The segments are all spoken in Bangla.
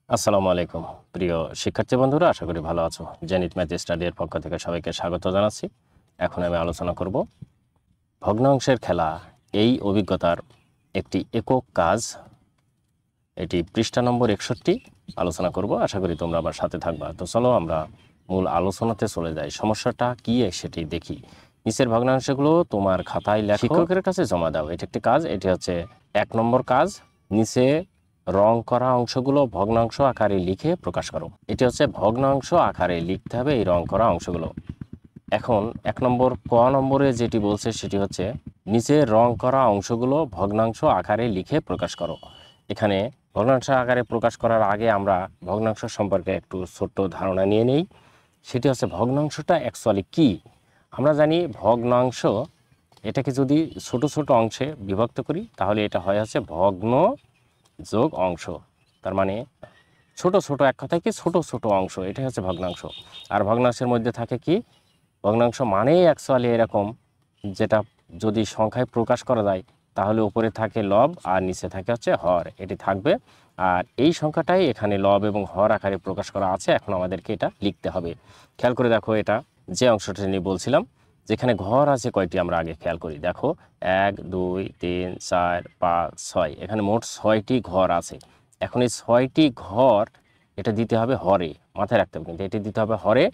আসসালামু আলাইকুম প্রিয় শিক্ষার্থী বন্ধুরা, আশা করি ভালো আছো। জেনিত ম্যাথ স্টাডির পক্ষ থেকে সবাইকে স্বাগত জানাচ্ছি। এখন আমি আলোচনা করব ভগ্নাংশের খেলা, এই অভিজ্ঞতার একটি একক কাজ। এটি পৃষ্ঠা নম্বর 61 আলোচনা করব। আশা করি তোমরা আমার সাথে থাকবা। তো চলো আমরা মূল আলোচনাতে চলে যাই। সমস্যাটা কী সেটি দেখি। নিচের ভগ্নাংশগুলো তোমার খাতায় লেখো, শিক্ষকের কাছে জমা দাও। এটি একটি কাজ। এটি হচ্ছে 1 নম্বর কাজ। নিচে রং করা অংশগুলো ভগ্নাংশ আকারে লিখে প্রকাশ করো। এটি হচ্ছে ভগ্নাংশ আকারে লিখতে হবে এই রং করা অংশগুলো। এখন 1 নম্বর ক নম্বরে যেটি বলছে সেটি হচ্ছে নিচে রং করা অংশগুলো ভগ্নাংশ আকারে লিখে প্রকাশ করো। এখানে ভগ্নাংশ আকারে প্রকাশ করার আগে আমরা ভগ্নাংশ সম্পর্কে একটু ছোট্ট ধারণা নিয়ে নেই। সেটি হচ্ছে ভগ্নাংশটা অ্যাকচুয়ালি কী। আমরা জানি ভগ্নাংশ এটাকে যদি ছোট ছোট অংশে বিভক্ত করি তাহলে এটা হয় হচ্ছে ভগ্ন যোগ অংশ। তার মানে ছোট ছোট, এক কথায় কি ছোট ছোট অংশ, এটাই হচ্ছে ভগ্নাংশ। আর ভগ্নাংশের মধ্যে থাকে কি, ভগ্নাংশ মানেই অ্যাকচুয়ালি এরকম, যেটা যদি সংখ্যায় প্রকাশ করা যায় তাহলে উপরে থাকে লব আর নিচে থাকে হচ্ছে হর, এটি থাকবে। আর এই সংখ্যাটাই এখানে লব এবং হর আকারে প্রকাশ করা আছে। এখন আমাদেরকে এটা লিখতে হবে। খেয়াল করে দেখো, এটা যে অংশটা নিয়ে বলছিলাম, যেখানে ঘর আছে কয়টি আমরা আগে খেয়াল করি। দেখো 1 2 3 4 5 6, এখানে মোট 6টি ঘর আছে। এখন এই 6টি ঘর এটা দিতে হবে হরে, মাথায় রাখতে হবে কিন্তু এটি দিতে হবে হরে।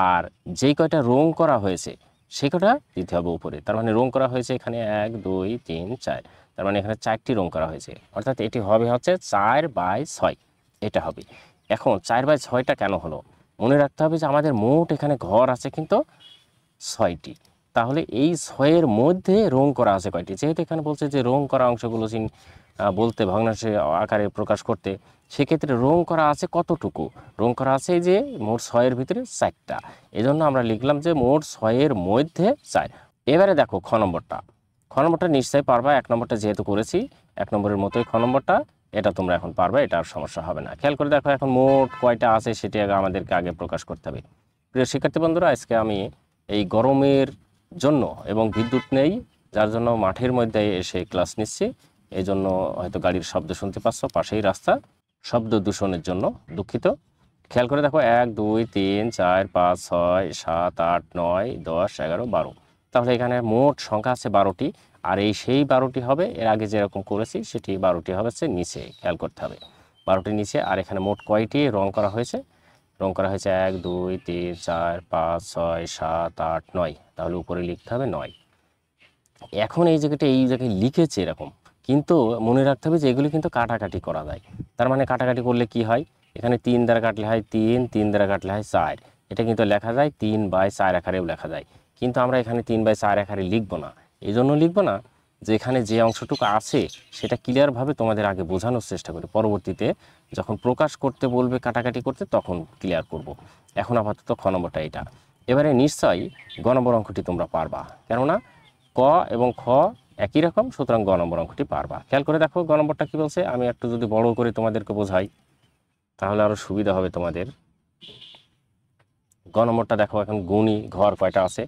আর যেই কয়টা রং করা হয়েছে সেই কটা দিতে হবে উপরে। তার মানে রং করা হয়েছে এখানে 1 2 3 4, তার মানে এখানে 4টি রং করা হয়েছে, অর্থাৎ এটি হবে হচ্ছে 4/6, এটা হবে। এখন 4/6টা কেন হলো, মনে রাখতে হবে যে আমাদের মোট এখানে ঘর আছে কিন্তু 6টি। তাহলে এই 6-এর মধ্যে রং করা আছে কয়টি, যেহেতু এখানে বলছে যে রং করা অংশগুলো বলতে ভগ্নাংশে আকারে প্রকাশ করতে, সেক্ষেত্রে রং করা আছে কতটুকু, রং করা আছে এই যে মোট 6-এর ভিতরে 4টা। এই জন্য আমরা লিখলাম যে মোট 6-এর মধ্যে 4। এবারে দেখো খ নম্বরটা নিশ্চয়ই পারবা। 1 নম্বরটা যেহেতু করেছি 1 নম্বরের মতোই খ নম্বরটা, এটা তোমরা এখন পারবা, এটা আর সমস্যা হবে না। খেয়াল করে দেখো এখন মোট কয়টা আছে সেটি আমাদেরকে আগে প্রকাশ করতে হবে। প্রিয় শিক্ষার্থী বন্ধুরা, আজকে আমি এই গরমের জন্য এবং বিদ্যুৎ নেই, যার জন্য মাঠের মধ্যে এসে ক্লাস নিচ্ছি। এই জন্য হয়তো গাড়ির শব্দ শুনতে পাচ্ছ, পাশেই রাস্তা, শব্দ দূষণের জন্য দুঃখিত। খেয়াল করে দেখো 1 2 3 4 5 6 7 8 9 10 11 12, তাহলে এখানে মোট সংখ্যা আছে 12টি। আর এই সেই 12টি হবে, এর আগে যেরকম করেছি সেটি 12টি হবে হচ্ছে নিচে, খেয়াল করতে হবে 12টি নিচে। আর এখানে মোট কয়টি রং করা হয়েছে, রং করা হয়েছে 1 2 3 4 5 6 7 8 9, তাহলে উপরে লিখতে হবে 9। এখন এই জায়গায় লিখেছে এরকম, কিন্তু মনে রাখতে হবে যে এগুলি কিন্তু কাটাকাটি করা যায়। তার মানে কাটাকাটি করলে কি হয়, এখানে 3 দ্বারা কাটলে হয় 3, 3 দ্বারা কাটলে হয় 4, এটা কিন্তু লেখা যায় 3/4 আকারেও লেখা যায়। কিন্তু আমরা এখানে 3/4 আকারে লিখব না। এই জন্য লিখব না যে এখানে যে অংশটুকু আছে সেটা ক্লিয়ারভাবে তোমাদের আগে বোঝানোর চেষ্টা করি, পরবর্তীতে যখন প্রকাশ করতে বলবে কাটাকাটি করতে তখন ক্লিয়ার করব। এখন আপাতত খ নম্বরটা এটা। এবারে নিশ্চয়ই গ নম্বর অঙ্কটি তোমরা পারবা, কেননা ক এবং খ একই রকম, সুতরাং গ নম্বর অঙ্কটি পারবা। খেয়াল করে দেখো গ নম্বরটা কী বলছে, আমি একটু যদি বড় করে তোমাদেরকে বোঝাই তাহলে আরও সুবিধা হবে তোমাদের। গ নম্বরটা দেখো, এখন গুণী ঘর কয়টা আছে,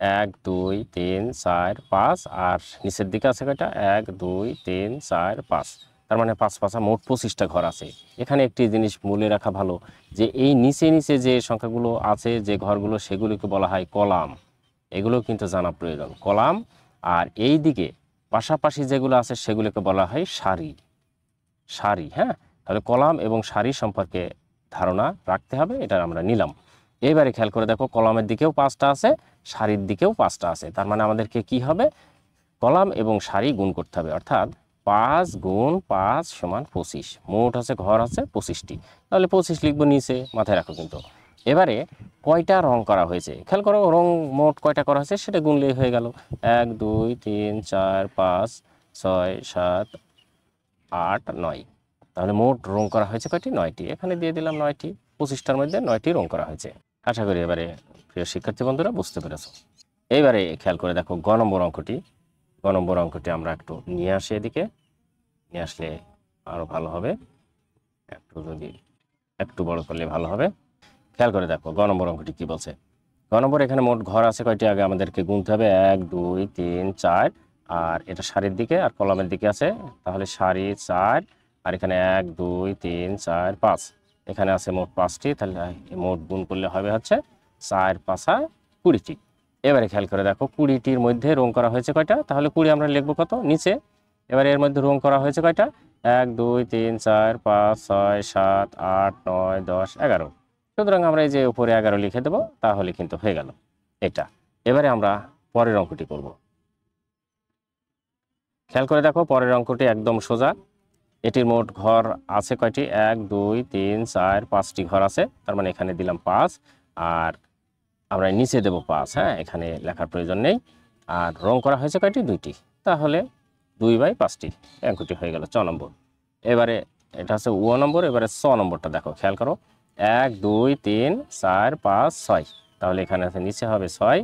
1 2 3 4 5, আর নিচের দিকে আছে কয়টা 1 2 3 4 5, তার মানে 5 5 মোট 25টা ঘর আছে। এখানে একটি জিনিস মনে রাখা ভালো, যে এই নিচে নিচে যে সংখ্যাগুলো আছে, যে ঘরগুলো, সেগুলিকে বলা হয় কলাম। এগুলো কিন্তু জানা প্রয়োজন, কলাম। আর এই দিকে পাশাপাশি যেগুলো আছে সেগুলোকে বলা হয় সারি, সারি। হ্যাঁ, তাহলে কলাম এবং সারি সম্পর্কে ধারণা রাখতে হবে, এটা আমরা নিলাম। এবারে খেয়াল করে দেখো, কলামের দিকেও 5টা আছে, সারির দিকেও 5টা আছে। তার মানে আমাদেরকে কি হবে, কলাম এবং সারি গুণ করতে হবে, অর্থাৎ 5 গুণ 5 সমান 25। মোট আছে ঘর আছে 25টি, তাহলে 25 লিখবো নিচে, মাথায় রাখো কিন্তু। এবারে কয়টা রং করা হয়েছে, খেয়াল করো রং মোট কয়টা করা হয়েছে সেটা গুনলেই হয়ে গেল। 1 2 3 4 5 6 7 8 9, তাহলে মোট রং করা হয়েছে কয়টি, 9টি। এখানে দিয়ে দিলাম 9টি, 25টার মধ্যে 9টি রং করা হয়েছে। আশা করি এবারে প্রিয় শিক্ষার্থী বন্ধুরা বুঝতে পেরেছো। এইবারে খেয়াল করে দেখো গ নম্বর অঙ্কটি। গ নম্বর অঙ্কটি আমরা একটু নিয়ে আসি, এদিকে নিয়ে আসলে আরও ভালো হবে, একটু যদি একটু বড় করলে ভালো হবে। খেয়াল করে দেখো গ নম্বর অঙ্কটি কী বলছে। গ নম্বর এখানে মোট ঘর আছে কয়টি, আগে আমাদেরকে গুনতে হবে 1 2 3 4, আর এটা সারির দিকে আর কলামের দিকে আছে, তাহলে সারি 4 আর এখানে 1 2 3 4 5, এখানে আছে মোট 5টি, তাহলে মোট গুণ করলে হবে হচ্ছে 4 5 20টি। এবারে খেয়াল করে দেখো 20টির মধ্যে রং করা হয়েছে কয়টা, তাহলে 20 আমরা লিখবো কত নিচে। এবারে এর মধ্যে রং করা হয়েছে কয়টা, 1 2 3 4 5 6 7 8 9 10 11। সুতরাং আমরা এই যে উপরে 11 লিখে দেবো, তাহলে কিন্তু হয়ে গেল এটা। এবারে আমরা পরের অঙ্কটি করব। খেয়াল করে দেখো পরের অঙ্কটি একদম সোজা। এটির মোট ঘর আছে কয়টি, 1 2 3 4 5টি ঘর আছে, তার মানে এখানে দিলাম 5, আর আমরা নিচে দেব 5। হ্যাঁ, এখানে লেখার প্রয়োজন নেই। আর রং করা হয়েছে কয়টি, 2টি, তাহলে 2/5টি অঙ্কটি হয়ে গেল 6 নম্বর। এবারে এটা হচ্ছে ও নম্বর। এবারে 6 নম্বরটা দেখো, খেয়াল করো 1 2 3 4 5 6, তাহলে এখানে আছে নিচে হবে 6,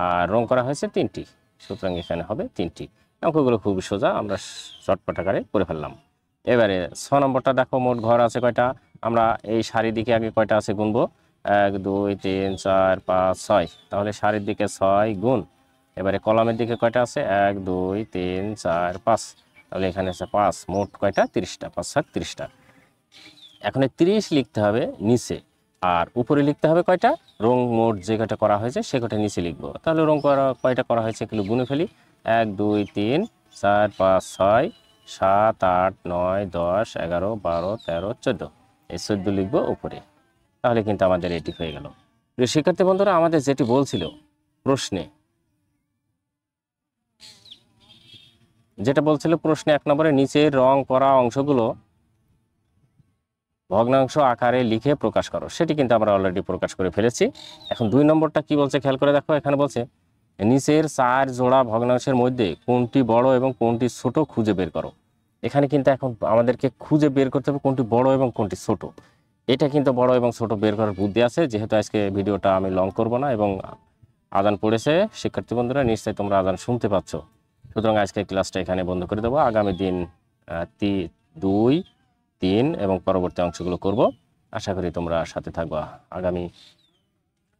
আর রং করা হয়েছে 3টি, সুতরাং এখানে হবে 3টি। অঙ্কগুলো খুবই সোজা, আমরা শর্টকাট আকারে করে ফেললাম। এবারে 6 নম্বরটা দেখো, মোট ঘর আছে কয়টা, আমরা এই সারির দিকে আগে কয়টা আছে গুনবো, 1 2 3 4 5 6, তাহলে সারির দিকে 6 গুণ। এবারে কলামের দিকে কয়টা আছে, 1 2 3 4 5, তাহলে এখানে আছে 5, মোট কয়টা 30টা, 5 7 30টা। এখন 30 লিখতে হবে নিচে, আর উপরে লিখতে হবে কয়টা, রং মোট যে কয়টা করা হয়েছে সে কয়টা নিচে লিখবো। তাহলে রং করা কয়টা করা হয়েছে এগুলো গুনে ফেলি, 1 2 3 4 5 6 7 8 9 10 11 12 13 14, এই 14 লিখবো উপরে। তাহলে কিন্তু আমাদের এটি হয়ে গেল। প্রিয় শিক্ষার্থী বন্ধুরা, আমাদের যেটি বলছিল প্রশ্নে, যেটা বলছিল প্রশ্নে 1 নম্বরে নিচের রং করা অংশগুলো ভগ্নাংশ আকারে লিখে প্রকাশ করো, সেটি কিন্তু আমরা অলরেডি প্রকাশ করে ফেলেছি। এখন 2 নম্বরটা কি বলছে খেয়াল করে দেখো, এখানে বলছে নিচের 4 জোড়া ভগ্নাংশের মধ্যে কোনটি বড় এবং কোনটি ছোট খুঁজে বের করো। এখানে কিন্তু এখন আমাদেরকে খুঁজে বের করতে হবে কোনটি বড় এবং কোনটি ছোট। এটা কিন্তু বড় এবং ছোট বের করার বুদ্ধি আছে। যেহেতু আজকে ভিডিওটা আমি লং করব না এবং আজান পড়েছে, শিক্ষার্থী বন্ধুরা নিশ্চয়ই তোমরা আজান শুনতে পাচ্ছ, সুতরাং আজকে ক্লাসটা এখানে বন্ধ করে দেবো। আগামী দিন 2 3 এবং পরবর্তী অংশগুলো করব। আশা করি তোমরা সাথে থাকবা। আগামী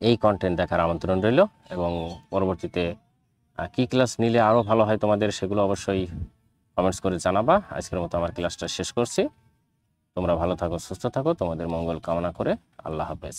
এই কন্টেন্ট দেখার আমন্ত্রণ রইল, এবং পরবর্তীতে কি ক্লাস নিলে আরও ভালো হয় তোমাদের, সেগুলো অবশ্যই কমেন্টস করে জানাবা। আজকের মতো আমার ক্লাসটা শেষ করছি। তোমরা ভালো থাকো, সুস্থ থাকো, তোমাদের মঙ্গল কামনা করে আল্লাহ হাফেজ।